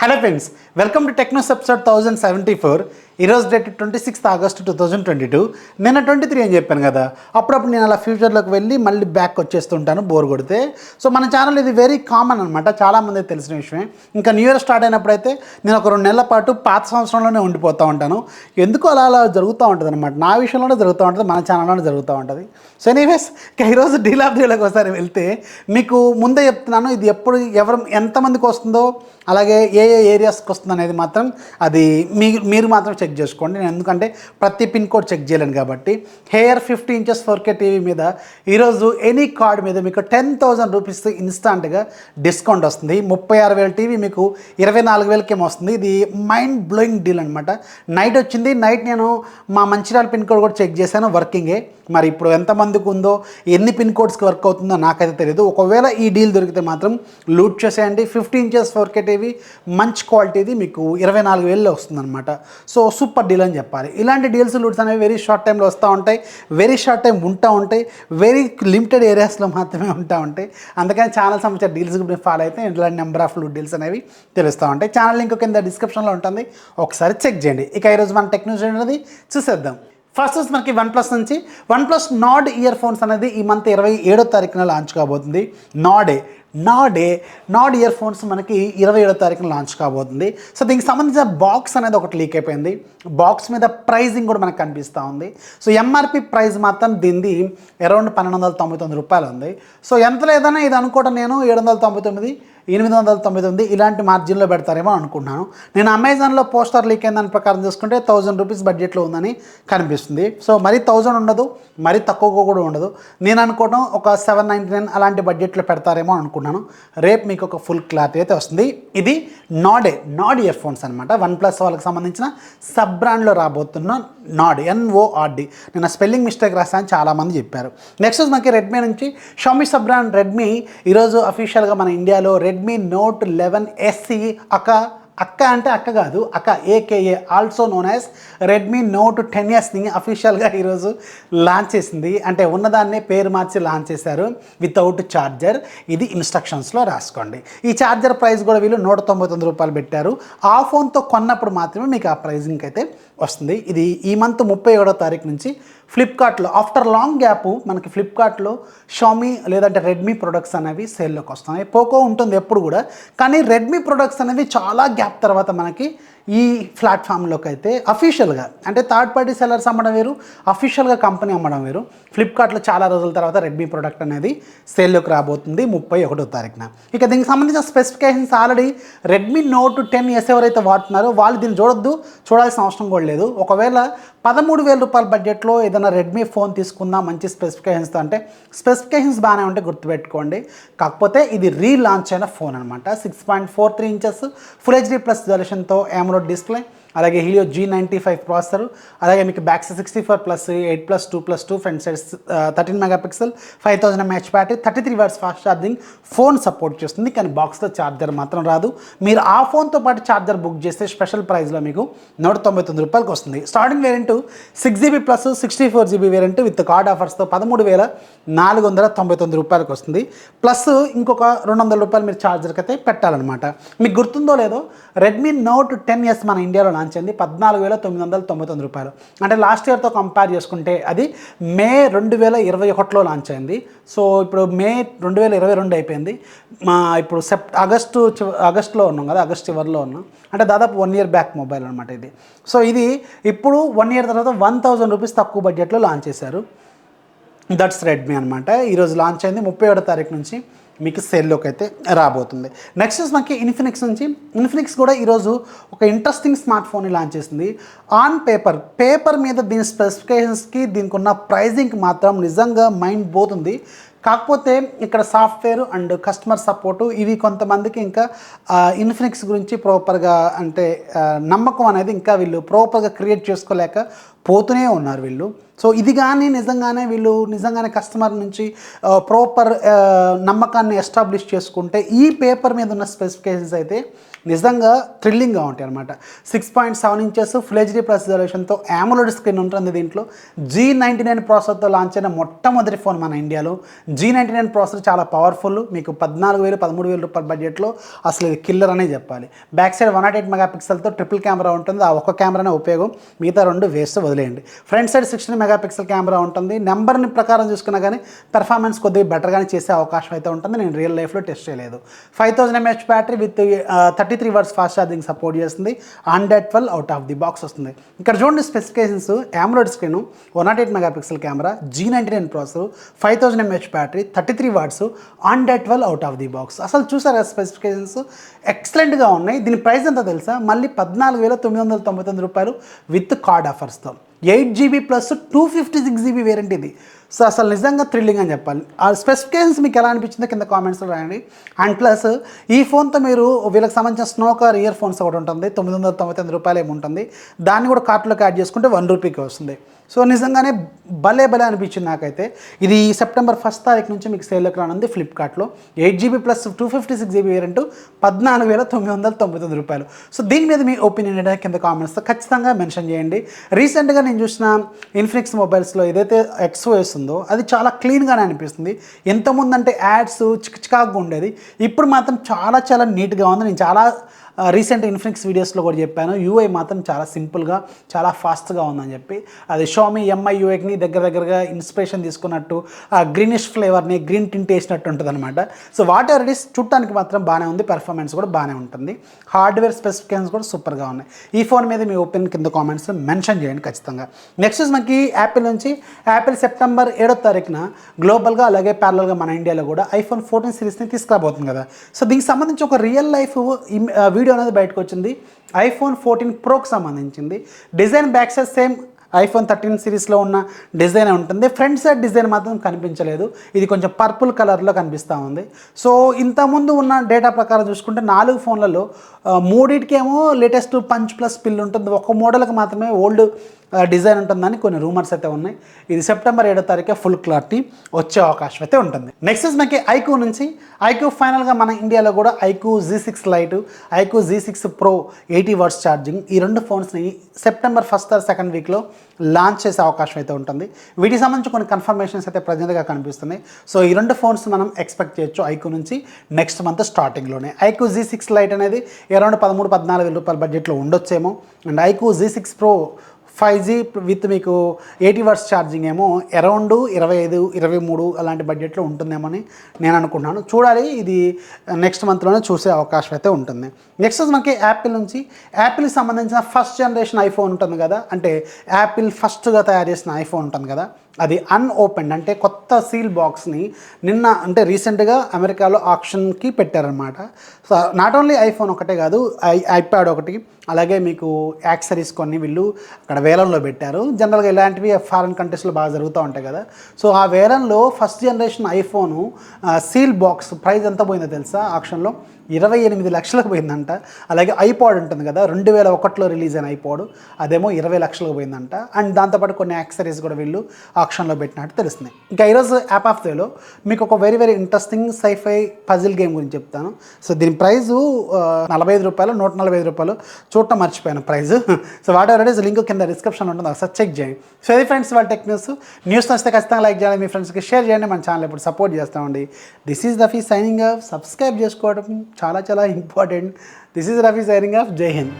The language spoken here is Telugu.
Hello friends, welcome to Technos episode 1074. ఈరోజు డేట్ 26 ఆగస్ట్ 2022. నిన్న 23 అని చెప్పాను కదా. అప్పుడప్పుడు నేను అలా ఫ్యూచర్లోకి వెళ్ళి మళ్ళీ బ్యాక్ వచ్చేస్తుంటాను బోర్ కొడితే. సో మన ఛానల్ ఇది వెరీ కామన్ అనమాట, చాలామంది తెలిసిన విషయమే. ఇంకా న్యూ ఇయర్ స్టార్ట్ అయినప్పుడైతే నేను ఒక 2 నెలల పాటు పాత సంవత్సరంలోనే ఉండిపోతూ ఉంటాను. ఎందుకు అలా జరుగుతూ ఉంటుంది అనమాట. నా విషయంలోనే జరుగుతూ ఉంటుంది, మన ఛానల్లోనే జరుగుతూ ఉంటుంది. సో ఎనీవేస్, ఈరోజు డీల్ ఆఫ్ డీలోకి ఒకసారి వెళ్తే మీకు ముందే చెప్తున్నాను, ఇది ఎప్పుడు ఎంతమందికి వస్తుందో అలాగే ఏ ఏరియాస్కి వస్తుంది అనేది మాత్రం అది మీరు మాత్రం చెక్ చేసుకోండి. నేను ఎందుకంటే ప్రతి పిన్ కోడ్ చెక్ చేయలేను కాబట్టి. హెయిర్ 50 ఇంచెస్ 4K టీవీ మీద ఈరోజు ఎనీ కార్డ్ మీద మీకు 10,000 రూపీస్ ఇన్స్టాంట్గా డిస్కౌంట్ వస్తుంది. 36,000 టీవీ మీకు 24,000కేమో వస్తుంది. ఇది మైండ్ బ్లోయింగ్ డీల్ అనమాట. నైట్ వచ్చింది, నైట్ నేను మా మంచిర్యాల పిన్ కోడ్ కూడా చెక్ చేశాను, వర్కింగే. మరి ఇప్పుడు ఎంతమందికి ఉందో, ఎన్ని పిన్ కోడ్స్కి వర్క్ అవుతుందో నాకైతే తెలియదు. ఒకవేళ ఈ డీల్ దొరికితే మాత్రం లూట్ చేసేయండి. 50 ఇంచెస్ 4K టీవీ మంచి క్వాలిటీది మీకు 24,000లో వస్తుందన్నమాట. సో సూపర్ డీల్ అని చెప్పాలి. ఇలాంటి డీల్స్ లూట్స్ అనేవి వెరీ షార్ట్ టైంలో వస్తూ ఉంటాయి, వెరీ షార్ట్ టైం ఉంటా ఉంటాయి, వెరీ లిమిటెడ్ ఏరియాస్లో మాత్రమే ఉంటా ఉంటాయి. అందుకని ఛానల్ సంబంధించిన డీల్స్ గురించి ఫాలో అయితే ఇలాంటి నెంబర్ ఆఫ్ లూట్ డీల్స్ అనేవి తెలుస్తూ ఉంటాయి. ఛానల్ లింక్ కింద డిస్క్రిప్షన్లో ఉంటుంది, ఒకసారి చెక్ చేయండి. ఇక ఈరోజు మన టెక్నీస్ అనేది చూసేద్దాం. ఫస్ట్ వచ్చి మనకి వన్ప్లస్ నుంచి వన్ప్లస్ నాడ్ ఇయర్ ఫోన్స్ అనేది ఈ మంత్ 27వ తారీఖున లాంచ్ కాబోతుంది. నాడ్ ఇయర్ ఫోన్స్ మనకి 27వ తారీఖున లాంచ్ కాబోతుంది. సో దీనికి సంబంధించిన బాక్స్ అనేది ఒకటి లీక్ అయిపోయింది. బాక్స్ మీద ప్రైజింగ్ కూడా మనకు కనిపిస్తూ ఉంది. సో ఎంఆర్పి ప్రైస్ మాత్రం దీనిది అరౌండ్ 1,299 రూపాయలు ఉంది. సో ఎంత లేదన్నా ఇది అనుకోవడం నేను 799, 899 ఇలాంటి మార్జిన్లో పెడతారేమో అనుకుంటున్నాను. నేను అమెజాన్లో పోస్టర్ లీక్ అయిన దాని ప్రకారం చూసుకుంటే 1000 రూపీస్ బడ్జెట్లో ఉందని కనిపిస్తుంది. సో మరీ 1000 ఉండదు, మరీ తక్కువగా కూడా ఉండదు. నేను అనుకోవడం ఒక 799 అలాంటి బడ్జెట్లో పెడతారేమో అనుకుంటున్నాను. రేపు మీకు ఒక ఫుల్ క్లారిటీ అయితే వస్తుంది. ఇది నాడ్ ఇయర్ ఫోన్స్ అనమాట. వన్ప్లస్ వాళ్ళకి సంబంధించిన సబ్ బ్రాండ్లో రాబోతున్న నాడ్, NORD. నేను స్పెల్లింగ్ మిస్టేక్ రాస్తానని చాలామంది చెప్పారు. నెక్స్ట్ మనకి రెడ్మీ నుంచి షామీ సబ్ బ్రాండ్ రెడ్మీ ఈరోజు అఫీషియల్గా మన ఇండియాలో రెడ్మీ నోట్ 11 SE అక్క అంటే అక్క కాదు, AKA also known as Redmi Note 10Sని అఫీషియల్గా ఈరోజు లాంచ్ చేసింది. అంటే ఉన్నదాన్నే పేరు మార్చి లాంచ్ చేశారు వితౌట్ ఛార్జర్. ఇది ఇన్స్ట్రక్షన్స్లో రాసుకోండి. ఈ ఛార్జర్ ప్రైస్ కూడా వీళ్ళు 199 రూపాయలు పెట్టారు. ఆ ఫోన్తో కొన్నప్పుడు మాత్రమే మీకు ఆ ప్రైజింగ్ అయితే వస్తుంది. ఇది ఈ మంత్ 31వ తారీఖు నుంచి ఫ్లిప్కార్ట్లో ఆఫ్టర్ లాంగ్ గ్యాప్ మనకి ఫ్లిప్కార్ట్లో షామీ లేదంటే రెడ్మీ ప్రొడక్ట్స్ అనేవి సేల్లోకి వస్తున్నాయి. పోకో ఉంటుంది ఎప్పుడు కూడా, కానీ రెడ్మీ ప్రొడక్ట్స్ అనేవి చాలా గ్యాప్ తర్వాత మనకి ఈ ప్లాట్ఫామ్లోకి అయితే అఫీషియల్గా, అంటే థర్డ్ పార్టీ సెల్లర్స్ అమ్మడం వేరు, అఫీషియల్గా కంపెనీ అమ్మడం వేరు. ఫ్లిప్కార్ట్లో చాలా రోజుల తర్వాత రెడ్మీ ప్రోడక్ట్ అనేది సేల్లోకి రాబోతుంది 31వ తారీఖున. ఇక దీనికి సంబంధించిన specifications already Redmi note 10S ఎవరైతే వాడుతున్నారో వాళ్ళు దీన్ని చూడాల్సిన అవసరం కూడా లేదు. ఒకవేళ 13,000 రూపాయల బడ్జెట్లో ఏదైనా రెడ్మీ ఫోన్ తీసుకుందాం మంచి స్పెసిఫికేషన్స్తో అంటే స్పెసిఫికేషన్స్ బాగానే ఉంటే గుర్తుపెట్టుకోండి. కాకపోతే ఇది రీలాంచ్ అయిన ఫోన్ అనమాట. 6.43 ఇంచెస్ ఫుల్ HD+ రిజల్యూషన్తో AMOLED డిస్ప్లే, అలాగే హీలియో G95 ప్రాసెసర్, అలాగే మీకు back 64+, 8+2+2 front side 13 megapixel, 5000 mAh battery, 33 watts fast charging phone support చేస్తుంది. కానీ బాక్స్లో ఛార్జర్ మాత్రం రాదు. మీరు ఆ ఫోన్తో పాటు ఛార్జర్ బుక్ చేస్తే స్పెషల్ ప్రైస్లో మీకు 199 రూపాయలకి వస్తుంది. Starting variant 6GB plus 64GB variant with card ఆఫర్స్తో 13,499 రూపాయలకి వస్తుంది. ప్లస్ ఇంకొక 200 రూపాయలు మీరు ఛార్జర్కి అయితే పెట్టాలన్నమాట. మీకు గుర్తుందో లేదో, రెడ్మీ నోట్ 10S మన ఇండియాలో లాంచ్ అయింది 14,999 రూపాయలు. అంటే లాస్ట్ ఇయర్తో కంపేర్ చేసుకుంటే అది మే 2021లో లాంచ్ అయింది. సో ఇప్పుడు మే 2022 అయిపోయింది. ఇప్పుడు ఆగస్టులో ఉన్నాం కదా, ఆగస్ట్ చివరిలో ఉన్నాం. అంటే దాదాపు 1 ఇయర్ బ్యాక్ మొబైల్ అనమాట ఇది. సో ఇది ఇప్పుడు 1 ఇయర్ తర్వాత 1,000 రూపీస్ తక్కువ బడ్జెట్లో లాంచ్ చేశారు. దట్స్ రెడ్మీ అనమాట. ఈరోజు లాంచ్ అయింది 31వ తారీఖు నుంచి మీకు సేల్లోకి అయితే రాబోతుంది. నెక్స్ట్ మనకి ఇన్ఫినిక్స్ కూడా ఈరోజు ఒక ఇంట్రెస్టింగ్ స్మార్ట్ ఫోన్ని లాంచ్ చేసింది. ఆన్ పేపర్ మీద దీని స్పెసిఫికేషన్స్కి దీనికి ఉన్న ప్రైజింగ్కి మాత్రం నిజంగా మైండ్ పోతుంది. కాకపోతే ఇక్కడ సాఫ్ట్వేర్ అండ్ కస్టమర్ సపోర్టు ఇవి కొంతమందికి ఇంకా ఇన్ఫినిక్స్ గురించి ప్రాపర్గా అంటే నమ్మకం అనేది ఇంకా వీళ్ళు ప్రాపర్గా క్రియేట్ చేసుకోలేక పోతూనే ఉన్నారు వీళ్ళు. సో ఇది కానీ నిజంగానే వీళ్ళు నిజంగానే కస్టమర్ నుంచి ప్రాపర్ నమ్మకాన్ని ఎస్టాబ్లిష్ చేసుకుంటే ఈ పేపర్ మీద ఉన్న స్పెసిఫికేషన్స్ అయితే నిజంగా థ్రిల్లింగ్గా ఉంటాయి అనమాట. 6.7 ఇంచెస్ ఫుల్ హెచ్డీ ప్లస్ రిజల్యూషన్తో AMOLED స్క్రీన్ ఉంటుంది. దీంట్లో G99 ప్రాసెసర్తో లాంచ్ అయిన మొట్టమొదటి ఫోన్ మన ఇండియాలో. G99 ప్రాసెసర్ చాలా పవర్ఫుల్. మీకు 14,000 13,000 రూపాయల బడ్జెట్లో అసలు ఇది కిల్లర్ అనే చెప్పాలి. బ్యాక్ సైడ్ 108 మెగాపిక్సెల్తో ట్రిపుల్ కెమెరా ఉంటుంది. ఆ ఒక్క కెమెరానే ఉపయోగం, మిగతా 2 వేస్ట్ వదిలేయండి. ఫ్రంట్ సైడ్ 16 మెగాపిక్సెల్ కెమెరా ఉంటుంది. నెంబర్ని ప్రకారం చూసుకున్నా కానీ పెర్ఫార్మెన్స్ కొద్దిగా బెటర్గానే చేసే అవకాశం అయితే ఉంటుంది. నేను రియల్ లైఫ్లో టెస్ట్ చేయలేదు. 5000 mAh battery with 33 watts fast charging support చేస్తుంది. 112 అవుట్ ఆఫ్ ది బాక్స్ వస్తుంది. ఇక్కడ చూడండి specifications. AMOLED screen, 108 megapixel camera, G99 processor, 5000 mAh battery, 33 watts, 112 out of the box. అసలు చూసారా స్పెసిఫికేషన్స్ ఎక్సలెంట్గా ఉన్నాయి. దీని ప్రైస్ ఎంత తెలుసా? మళ్ళీ 14,999 రూపాయలు విత్ కార్డ్ ఆఫర్స్తో. 8GB ప్లస్ 256GB వేరియంట్ ఇది. సో అసలు నిజంగా థ్రిల్లింగ్ అని చెప్పాలి. ఆ స్పెసిఫికేషన్స్ మీకు ఎలా అనిపించిందో కింద కామెంట్స్లో రాయండి. అండ్ ప్లస్ ఈ ఫోన్తో మీరు వీళ్ళకి సంబంధించిన స్నోకర్ ఇయర్ ఫోన్స్ ఒకటి ఉంటుంది, 999 రూపాయలు ఏముంటుంది. దాన్ని కూడా కార్ట్లోకి యాడ్ చేసుకుంటే 1 రూపీకి వస్తుంది. సో నిజంగానే భలే అనిపించింది నాకైతే. ఇది సెప్టెంబర్ 1st తారీఖు నుంచి మీకు సేల్లోకి రానుంది ఫ్లిప్కార్ట్లో. 8GB ప్లస్ 256GB వేరియంట్ 14,999 రూపాయలు. సో దీని మీద మీ ఒపీనియన్ ఏంటంటే కింద కామెంట్స్తో ఖచ్చితంగా మెన్షన్ చేయండి. రీసెంట్గా నేను చూసిన ఇన్ఫినిక్స్ మొబైల్స్లో ఏదైతే XOS ఉందో అది చాలా క్లీన్గానే అనిపిస్తుంది. ఎంతముందు అంటే యాడ్స్ చికాగా ఉండేది, ఇప్పుడు మాత్రం చాలా నీట్గా ఉంది. నేను చాలా రీసెంట్ ఇన్ఫినిక్స్ వీడియోస్లో కూడా చెప్పాను, UI మాత్రం చాలా సింపుల్గా చాలా ఫాస్ట్గా ఉందని చెప్పి. అది షామీ MI UIని దగ్గరగా ఇన్స్పిరేషన్ తీసుకున్నట్టు ఆ గ్రీనిష్ ఫ్లేవర్ని గ్రీన్ టింట్ వేసినట్టు ఉంటుంది అనమాట. So whatever it is చూడటానికి మాత్రం బాగానే ఉంది, పెర్ఫార్మెన్స్ కూడా బాగానే ఉంటుంది. హార్డ్వేర్ స్పెసిఫికేషన్స్ కూడా సూపర్గా ఉన్నాయి. ఈ ఫోన్ మీద మీ ఒపీనియన్ కింద కామెంట్స్లో మెన్షన్ చేయండి ఖచ్చితంగా. నెక్స్ట్ మనకి యాపిల్ నుంచి యాపిల్ సెప్టెంబర్ 7వ తారీఖున గ్లోబల్గా అలాగే ప్యారలల్గా మన ఇండియాలో కూడా iPhone 14 సిరీస్ని తీసుకురాబోతుంది కదా. సో దీనికి సంబంధించి ఒక రియల్ లైఫ్ వీడియో అనేది బయటకు వచ్చింది. iPhone 14 Proకి సంబంధించింది. Design back side same iPhone 13 సిరీస్లో ఉన్న డిజైన్ ఉంటుంది. ఫ్రంట్ సైడ్ డిజైన్ మాత్రం కనిపించలేదు. ఇది కొంచెం పర్పుల్ కలర్లో కనిపిస్తూ ఉంది. సో ఇంతకుముందు ఉన్న డేటా ప్రకారం చూసుకుంటే 4 ఫోన్లలో 3కేమో లేటెస్ట్ పంచ్ ప్లస్ పిల్ ఉంటుంది, ఒక మోడల్కి మాత్రమే ఓల్డ్ డిజైన్ ఉంటుందని కొన్ని రూమర్స్ అయితే ఉన్నాయి. ఇది సెప్టెంబర్ 7వ తారీఖు ఫుల్ క్లారిటీ వచ్చే అవకాశం అయితే ఉంటుంది. నెక్స్ట్ మనకి ఐక్యూ నుంచి ఫైనల్గా మన ఇండియాలో కూడా iQOO Z6 Lite, iQOO Z6 Pro 80 watts charging, ఈ 2 ఫోన్స్ని సెప్టెంబర్ 1st or 2nd వీక్లో లాంచ్ చేసే అవకాశం అయితే ఉంటుంది. వీటికి సంబంధించి కొన్ని కన్ఫర్మేషన్స్ అయితే ప్రజెంట్గా కనిపిస్తున్నాయి. సో ఈ 2 ఫోన్స్ మనం ఎక్స్పెక్ట్ చేయొచ్చు ఐక్యూ నుంచి నెక్స్ట్ మంత్ స్టార్టింగ్లోనే. ఐక్యూ Z6 Lite అనేది అరౌండ్ 13,000-14,000 రూపాయల బడ్జెట్లో ఉండొచ్చేమో. And IQ Z6 Pro 5G with మీకు 80 వాట్స్ ఛార్జింగ్ ఏమో అరౌండ్ 25-23 అలాంటి బడ్జెట్లో ఉంటుందేమో అని నేను అనుకుంటున్నాను. చూడాలి, ఇది నెక్స్ట్ మంత్లోనే చూసే అవకాశం అయితే ఉంటుంది. నెక్స్ట్ మనకి యాపిల్ నుంచి యాపిల్కి సంబంధించిన ఫస్ట్ జనరేషన్ ఐఫోన్ ఉంటుంది కదా, అంటే యాపిల్ ఫస్ట్గా తయారు చేసిన ఐఫోన్ ఉంటుంది కదా, అది అన్ఓపెన్డ్ అంటే కొత్త సీల్ బాక్స్ని నిన్న అంటే రీసెంట్గా అమెరికాలో ఆప్షన్కి పెట్టారనమాట. సో నాట్ ఓన్లీ ఐఫోన్ ఒకటే కాదు, ఐప్యాడ్ ఒకటి, అలాగే మీకు యాక్సరీస్ కొన్ని వీళ్ళు అక్కడ వేలంలో పెట్టారు. జనరల్గా ఇలాంటివి ఫారిన్ కంట్రీస్లో బాగా జరుగుతూ ఉంటాయి కదా. సో ఆ వేలంలో first generation iPhone seal box price ఎంత పోయిందో తెలుసా? ఆప్షన్లో 28 లక్షలకు పోయిందంట. అలాగే ఐపాడ్ ఉంటుంది కదా, 2001లో రిలీజ్ అయిన ఐపాడ్, అదేమో 20 లక్షలకు పోయిందంట. అండ్ దాంతోపాటు కొన్ని యాక్సరీస్ కూడా వీళ్ళు ఆప్షన్లో పెట్టినట్టు తెలుస్తున్నాయి. ఇంకా ఈరోజు యాప్ ఆఫ్ డేలో మీకు ఒక very interesting scifi puzzle game గురించి చెప్తాను. సో దీని ప్రైజు 45 రూపాయలు, 145 రూపాయలు, చూడటం మర్చిపోయాను price. So whatever it is link కింద డిస్క్రిప్షన్లో ఉంటుంది, ఒకసారి చెక్ చేయండి. సో ఇది ఫ్రెండ్స్ వాళ్ళ టెక్ న్యూస్ వస్తే ఖచ్చితంగా లైక్ చేయాలి, మీ ఫ్రెండ్స్కి షేర్ చేయండి, మన ఛానల్ ఇప్పుడు సపోర్ట్ చేస్తామండి. This is Rafi signing off. Subscribe చేసుకోవడం చాలా important. This is Rafi signing off. జై హింద్.